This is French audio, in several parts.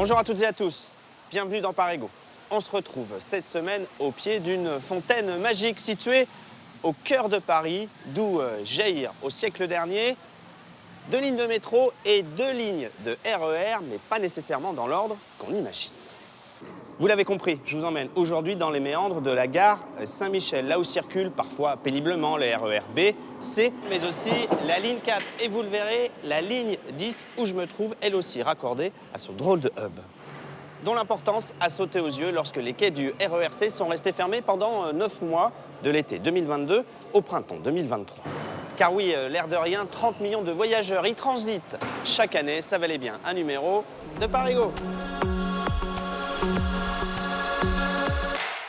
Bonjour à toutes et à tous, bienvenue dans Parigo. On se retrouve cette semaine au pied d'une fontaine magique située au cœur de Paris, d'où jaillirent au siècle dernier 2 lignes de métro et 2 lignes de RER, mais pas nécessairement dans l'ordre qu'on imagine. Vous l'avez compris, je vous emmène aujourd'hui dans les méandres de la gare Saint-Michel, là où circulent parfois péniblement les RER B, C, mais aussi la ligne 4. Et vous le verrez, la ligne 10, où je me trouve, elle aussi raccordée à ce drôle de hub, dont l'importance a sauté aux yeux lorsque les quais du RER C sont restés fermés pendant 9 mois, de l'été 2022 au printemps 2023. Car oui, l'air de rien, 30 millions de voyageurs y transitent chaque année, ça valait bien un numéro de Parigo.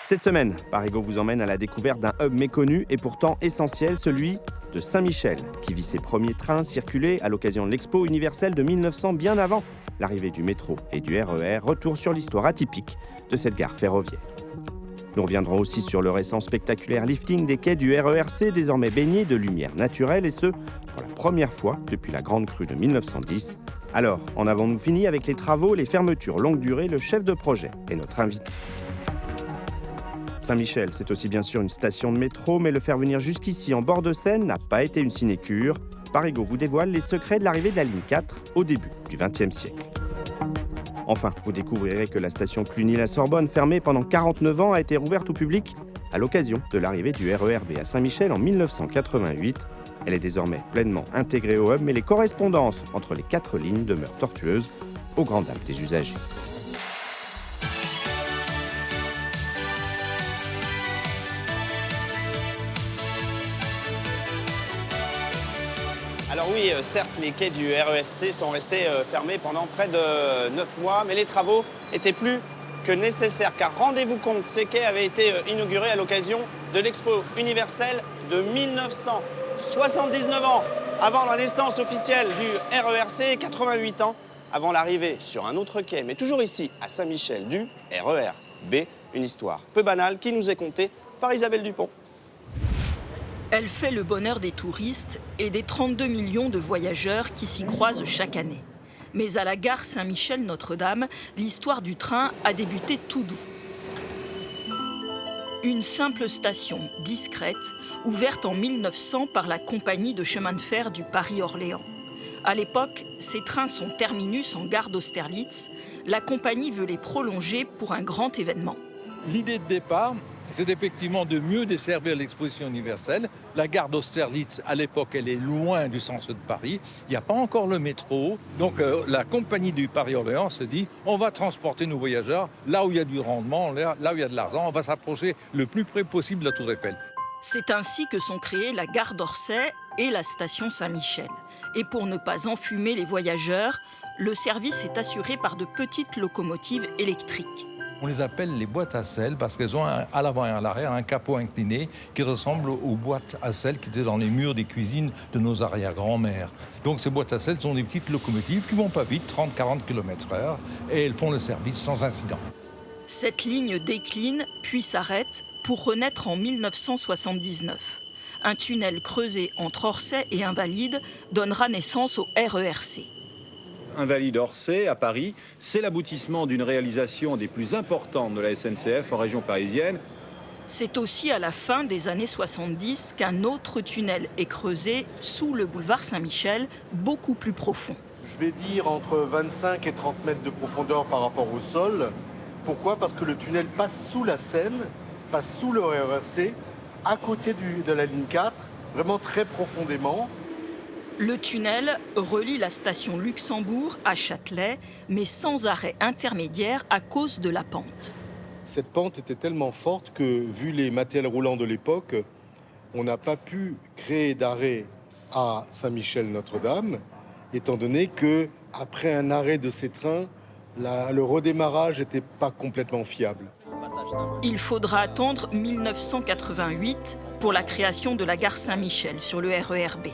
Cette semaine, Parigo vous emmène à la découverte d'un hub méconnu et pourtant essentiel, celui de Saint-Michel, qui vit ses premiers trains circuler à l'occasion de l'Expo universelle de 1900, bien avant l'arrivée du métro et du RER. Retour sur l'histoire atypique de cette gare ferroviaire. Nous reviendrons aussi sur le récent spectaculaire lifting des quais du RER C, désormais baignés de lumière naturelle, et ce, pour la première fois depuis la grande crue de 1910. Alors, en avons-nous fini avec les travaux, les fermetures longue durée? Le chef de projet est notre invité. Saint-Michel, c'est aussi bien sûr une station de métro, mais le faire venir jusqu'ici en bord de Seine n'a pas été une sinécure. Parigo vous dévoile les secrets de l'arrivée de la ligne 4 au début du XXe siècle. Enfin, vous découvrirez que la station Cluny-la-Sorbonne, fermée pendant 49 ans, a été rouverte au public à l'occasion de l'arrivée du RER B à Saint-Michel en 1988. Elle est désormais pleinement intégrée au hub, mais les correspondances entre les 4 lignes demeurent tortueuses, aux grandes dames des usagers. Alors oui, certes, les quais du RER C sont restés fermés pendant près de 9 mois, mais les travaux étaient plus que nécessaires, car rendez-vous compte, ces quais avaient été inaugurés à l'occasion de l'Expo universelle de 1900, 79 ans avant la naissance officielle du RER C, 88 ans avant l'arrivée sur un autre quai, mais toujours ici, à Saint-Michel, du RER B, une histoire peu banale qui nous est contée par Isabelle Dupont. Elle fait le bonheur des touristes et des 32 millions de voyageurs qui s'y croisent chaque année. Mais à la gare Saint-Michel-Notre-Dame, l'histoire du train a débuté tout doux. Une simple station discrète, ouverte en 1900 par la compagnie de chemin de fer du Paris-Orléans. À l'époque, ces trains sont terminus en gare d'Austerlitz. La compagnie veut les prolonger pour un grand événement. L'idée de départ, c'est effectivement de mieux desservir l'exposition universelle. La gare d'Austerlitz, à l'époque, elle est loin du centre de Paris. Il n'y a pas encore le métro. Donc la compagnie du Paris-Orléans se dit on va transporter nos voyageurs là où il y a du rendement, là où il y a de l'argent. On va s'approcher le plus près possible de la Tour Eiffel. C'est ainsi que sont créées la gare d'Orsay et la station Saint-Michel. Et pour ne pas enfumer les voyageurs, le service est assuré par de petites locomotives électriques. On les appelle les boîtes à sel parce qu'elles ont à l'avant et à l'arrière un capot incliné qui ressemble aux boîtes à sel qui étaient dans les murs des cuisines de nos arrière-grands-mères. Donc ces boîtes à sel sont des petites locomotives qui vont pas vite, 30-40 km/h, et elles font le service sans incident. Cette ligne décline puis s'arrête pour renaître en 1979. Un tunnel creusé entre Orsay et Invalides donnera naissance au RER C. Invalides-Orsay, à Paris, c'est l'aboutissement d'une réalisation des plus importantes de la SNCF en région parisienne. C'est aussi à la fin des années 70 qu'un autre tunnel est creusé sous le boulevard Saint-Michel, beaucoup plus profond. Je vais dire entre 25 et 30 mètres de profondeur par rapport au sol. Pourquoi? Parce que le tunnel passe sous la Seine, passe sous le RER C, à côté de la ligne 4, vraiment très profondément. Le tunnel relie la station Luxembourg à Châtelet, mais sans arrêt intermédiaire à cause de la pente. Cette pente était tellement forte que, vu les matériels roulants de l'époque, on n'a pas pu créer d'arrêt à Saint-Michel-Notre-Dame, étant donné qu'après un arrêt de ces trains, le redémarrage n'était pas complètement fiable. Il faudra attendre 1988 pour la création de la gare Saint-Michel sur le RER B.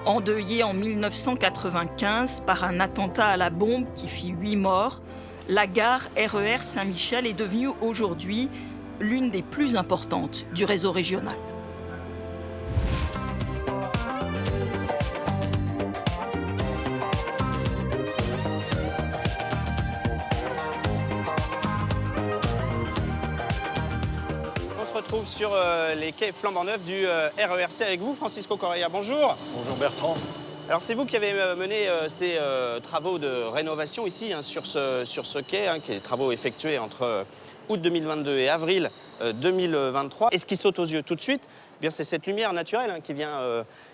Endeuillée en 1995 par un attentat à la bombe qui fit 8 morts, la gare RER Saint-Michel est devenue aujourd'hui l'une des plus importantes du réseau régional. retrouve sur les quais flambant neufs du RERC avec vous, Francisco Correa. Bonjour. Bonjour Bertrand. Alors c'est vous qui avez mené ces travaux de rénovation ici sur ce quai, qui est des travaux effectués entre août 2022 et avril 2023. Et ce qui saute aux yeux tout de suite, eh bien, c'est cette lumière naturelle qui vient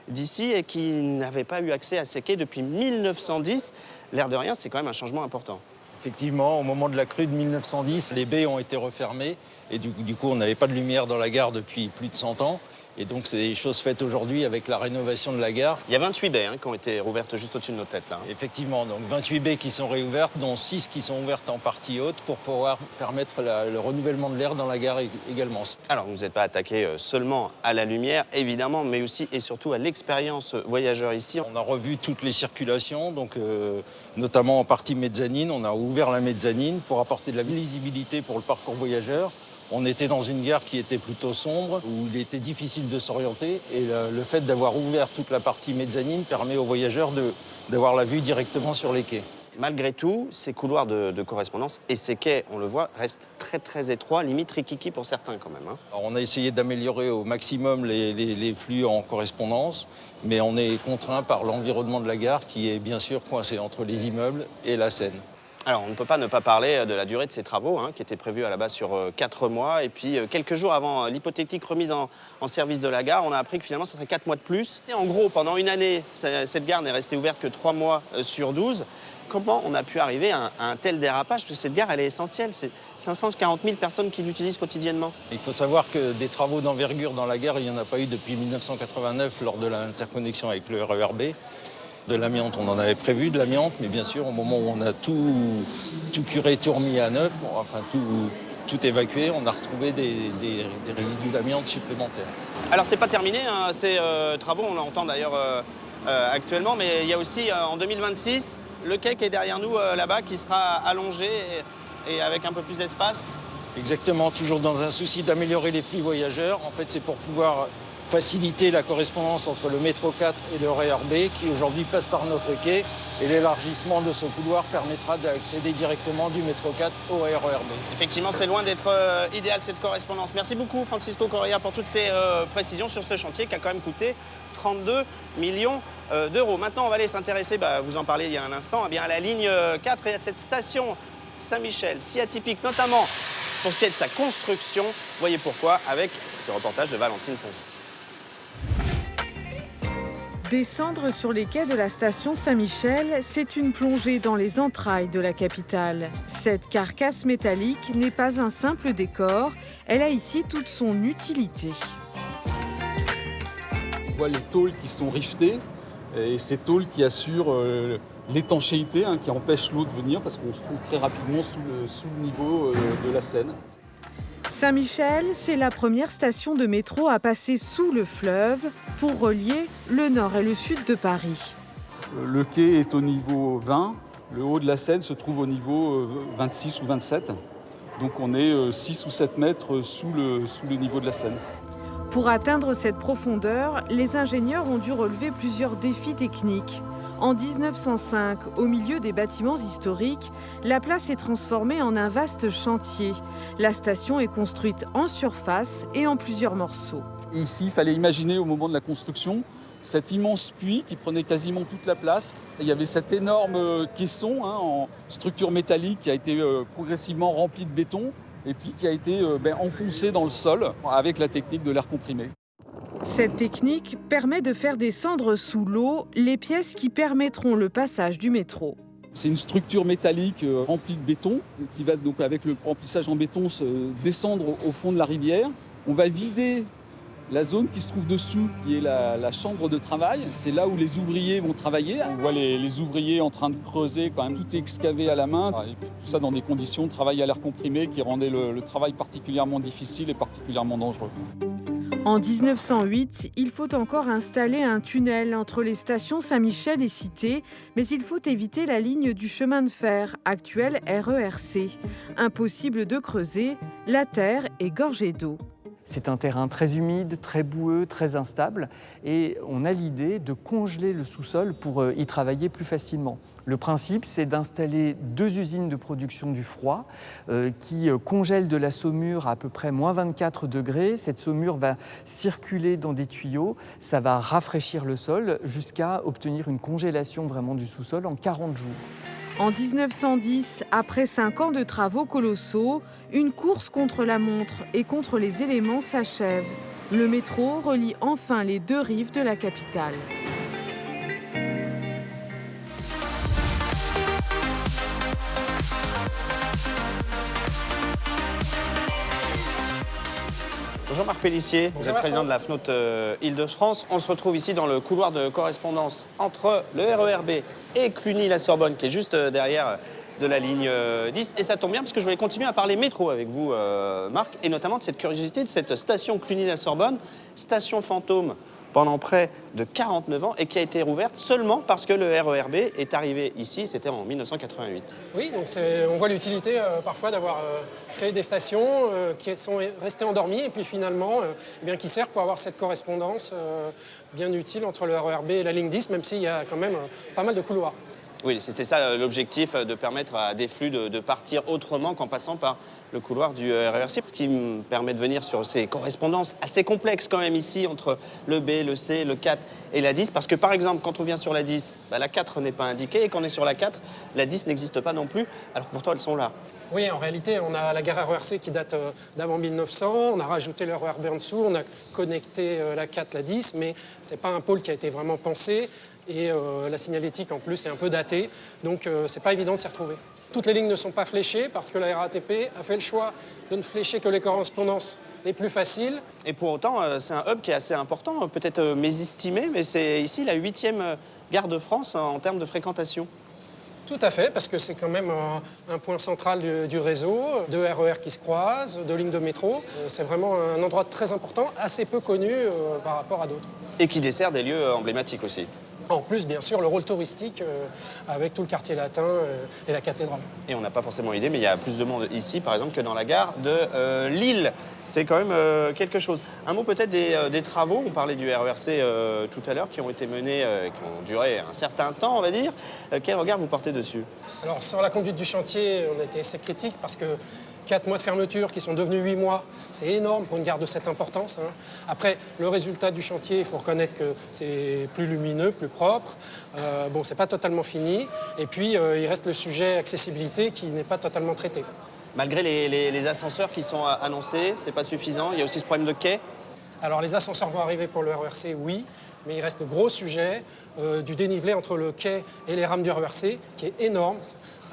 d'ici et qui n'avait pas eu accès à ces quais depuis 1910. L'air de rien, c'est quand même un changement important. Effectivement, au moment de la crue de 1910, les baies ont été refermées et du coup, on n'avait pas de lumière dans la gare depuis plus de 100 ans. Et donc, c'est des choses faites aujourd'hui avec la rénovation de la gare. Il y a 28 baies qui ont été rouvertes juste au-dessus de nos têtes. Là. Effectivement, donc 28 baies qui sont réouvertes, dont 6 qui sont ouvertes en partie haute pour pouvoir permettre le renouvellement de l'air dans la gare également. Alors, vous n'êtes pas attaqué seulement à la lumière, évidemment, mais aussi et surtout à l'expérience voyageur ici. On a revu toutes les circulations, donc, notamment en partie mezzanine. On a ouvert la mezzanine pour apporter de la lisibilité pour le parcours voyageur. On était dans une gare qui était plutôt sombre, où il était difficile de s'orienter. Et le fait d'avoir ouvert toute la partie mezzanine permet aux voyageurs d'avoir la vue directement sur les quais. Malgré tout, ces couloirs de correspondance et ces quais, on le voit, restent très très étroits, limite rikiki pour certains quand même. Alors, on a essayé d'améliorer au maximum les flux en correspondance, mais on est contraint par l'environnement de la gare qui est bien sûr coincé entre les immeubles et la Seine. Alors, on ne peut pas ne pas parler de la durée de ces travaux, qui étaient prévus à la base sur 4 mois. Et puis, quelques jours avant l'hypothétique remise en service de la gare, on a appris que finalement, ça serait 4 mois de plus. Et en gros, pendant une année, cette gare n'est restée ouverte que 3 mois sur 12. Comment on a pu arriver à un tel dérapage? Parce que cette gare, elle est essentielle. C'est 540 000 personnes qui l'utilisent quotidiennement. Il faut savoir que des travaux d'envergure dans la gare, il n'y en a pas eu depuis 1989 lors de l'interconnexion avec le RERB. De l'amiante, on en avait prévu de l'amiante, mais bien sûr, au moment où on a tout curé, tout remis à neuf, enfin tout évacué, on a retrouvé des résidus d'amiante supplémentaires. Alors, c'est pas terminé, ces travaux, on l'entend d'ailleurs actuellement, mais il y a aussi en 2026 le quai qui est derrière nous là-bas qui sera allongé et avec un peu plus d'espace. Exactement, toujours dans un souci d'améliorer les flux voyageurs. En fait, c'est pour pouvoir faciliter la correspondance entre le métro 4 et le RERB qui aujourd'hui passe par notre quai. Et l'élargissement de ce couloir permettra d'accéder directement du métro 4 au RERB. Effectivement, c'est loin d'être idéal cette correspondance. Merci beaucoup Francisco Correa pour toutes ces précisions sur ce chantier qui a quand même coûté 32 millions d'euros. Maintenant, on va aller s'intéresser, vous en parliez il y a un instant, à la ligne 4 et à cette station Saint-Michel, si atypique, notamment pour ce qui est de sa construction. Voyez pourquoi avec ce reportage de Valentine Poncy. Descendre sur les quais de la station Saint-Michel, c'est une plongée dans les entrailles de la capitale. Cette carcasse métallique n'est pas un simple décor, elle a ici toute son utilité. On voit les tôles qui sont rivetées, et ces tôles qui assurent l'étanchéité, qui empêche l'eau de venir, parce qu'on se trouve très rapidement sous le niveau de la Seine. Saint-Michel, c'est la première station de métro à passer sous le fleuve pour relier le nord et le sud de Paris. Le quai est au niveau 20, le haut de la Seine se trouve au niveau 26 ou 27. Donc on est 6 ou 7 mètres sous le niveau de la Seine. Pour atteindre cette profondeur, les ingénieurs ont dû relever plusieurs défis techniques. En 1905, au milieu des bâtiments historiques, la place est transformée en un vaste chantier. La station est construite en surface et en plusieurs morceaux. Ici, il fallait imaginer au moment de la construction cet immense puits qui prenait quasiment toute la place. Et il y avait cet énorme caisson en structure métallique qui a été progressivement rempli de béton et puis qui a été enfoncé dans le sol avec la technique de l'air comprimé. Cette technique permet de faire descendre sous l'eau les pièces qui permettront le passage du métro. C'est une structure métallique remplie de béton qui va donc avec le remplissage en béton se descendre au fond de la rivière. On va vider la zone qui se trouve dessous, qui est la chambre de travail. C'est là où les ouvriers vont travailler. On voit les ouvriers en train de creuser, quand même tout est excavé à la main. Et tout ça dans des conditions de travail à l'air comprimé qui rendaient le travail particulièrement difficile et particulièrement dangereux. En 1908, il faut encore installer un tunnel entre les stations Saint-Michel et Cité, mais il faut éviter la ligne du chemin de fer, actuel RERC. Impossible de creuser, la terre est gorgée d'eau. C'est un terrain très humide, très boueux, très instable et on a l'idée de congeler le sous-sol pour y travailler plus facilement. Le principe, c'est d'installer 2 usines de production du froid qui congèlent de la saumure à peu près moins 24 degrés. Cette saumure va circuler dans des tuyaux, ça va rafraîchir le sol jusqu'à obtenir une congélation vraiment du sous-sol en 40 jours. En 1910, après 5 ans de travaux colossaux, une course contre la montre et contre les éléments s'achève. Le métro relie enfin les 2 rives de la capitale. Bonjour Marc Pellissier, vous êtes président de la FNOT Île-de-France. On se retrouve ici dans le couloir de correspondance entre le RER B et Cluny-la-Sorbonne, qui est juste derrière de la ligne 10. Et ça tombe bien parce que je voulais continuer à parler métro avec vous, Marc, et notamment de cette curiosité de cette station Cluny-la-Sorbonne, station fantôme pendant près de 49 ans et qui a été rouverte seulement parce que le RER B est arrivé ici, c'était en 1988. Oui, donc on voit l'utilité parfois d'avoir créé des stations qui sont restées endormies et puis finalement eh bien, qui servent pour avoir cette correspondance bien utile entre le RER B et la ligne 10, même s'il y a quand même pas mal de couloirs. Oui, c'était ça l'objectif, de permettre à des flux de partir autrement qu'en passant par le couloir du RERC, ce qui me permet de venir sur ces correspondances assez complexes quand même ici entre le B, le C, le 4 et la 10, parce que par exemple quand on vient sur la 10, la 4 n'est pas indiquée et quand on est sur la 4, la 10 n'existe pas non plus, alors que pourtant elles sont là. Oui, en réalité, on a la gare RERC qui date d'avant 1900, on a rajouté le RER B en dessous, on a connecté la 4, la 10, mais c'est pas un pôle qui a été vraiment pensé et la signalétique en plus est un peu datée, donc c'est pas évident de s'y retrouver. Toutes les lignes ne sont pas fléchées parce que la RATP a fait le choix de ne flécher que les correspondances les plus faciles. Et pour autant, c'est un hub qui est assez important, peut-être mésestimé, mais c'est ici la 8e gare de France en termes de fréquentation. Tout à fait, parce que c'est quand même un point central du réseau, de RER qui se croisent, de lignes de métro. C'est vraiment un endroit très important, assez peu connu par rapport à d'autres. Et qui dessert des lieux emblématiques aussi. En plus, bien sûr, le rôle touristique avec tout le quartier latin et la cathédrale. Et on n'a pas forcément idée, mais il y a plus de monde ici, par exemple, que dans la gare de Lille. C'est quand même quelque chose. Un mot peut-être des travaux. On parlait du RERC tout à l'heure, qui ont été menés, qui ont duré un certain temps, on va dire. Quel regard vous portez dessus? Alors, sur la conduite du chantier, on a été assez critiques parce que 4 mois de fermeture qui sont devenus 8 mois, c'est énorme pour une gare de cette importance. Après, le résultat du chantier, il faut reconnaître que c'est plus lumineux, plus propre. Bon, c'est pas totalement fini. Et puis, il reste le sujet accessibilité qui n'est pas totalement traité. Malgré les ascenseurs qui sont annoncés, c'est pas suffisant. Il y a aussi ce problème de quai. Alors, les ascenseurs vont arriver pour le RERC, oui. Mais il reste le gros sujet du dénivelé entre le quai et les rames du RERC, qui est énorme,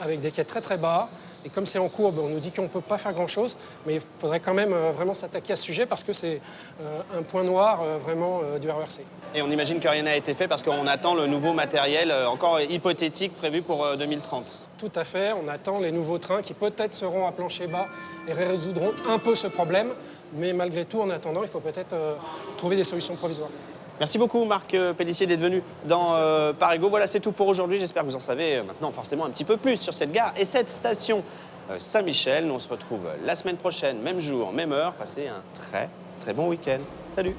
avec des quais très très bas. Et comme c'est en courbe, on nous dit qu'on ne peut pas faire grand-chose, mais il faudrait quand même vraiment s'attaquer à ce sujet parce que c'est un point noir vraiment du RERC. Et on imagine que rien n'a été fait parce qu'on attend le nouveau matériel encore hypothétique prévu pour 2030. Tout à fait, on attend les nouveaux trains qui peut-être seront à plancher bas et résoudront un peu ce problème. Mais malgré tout, en attendant, il faut peut-être trouver des solutions provisoires. Merci beaucoup Marc Pellissier d'être venu dans Parigo. Voilà, c'est tout pour aujourd'hui. J'espère que vous en savez maintenant forcément un petit peu plus sur cette gare et cette station Saint-Michel. Nous on se retrouve la semaine prochaine, même jour, même heure. Passez un très bon week-end. Salut!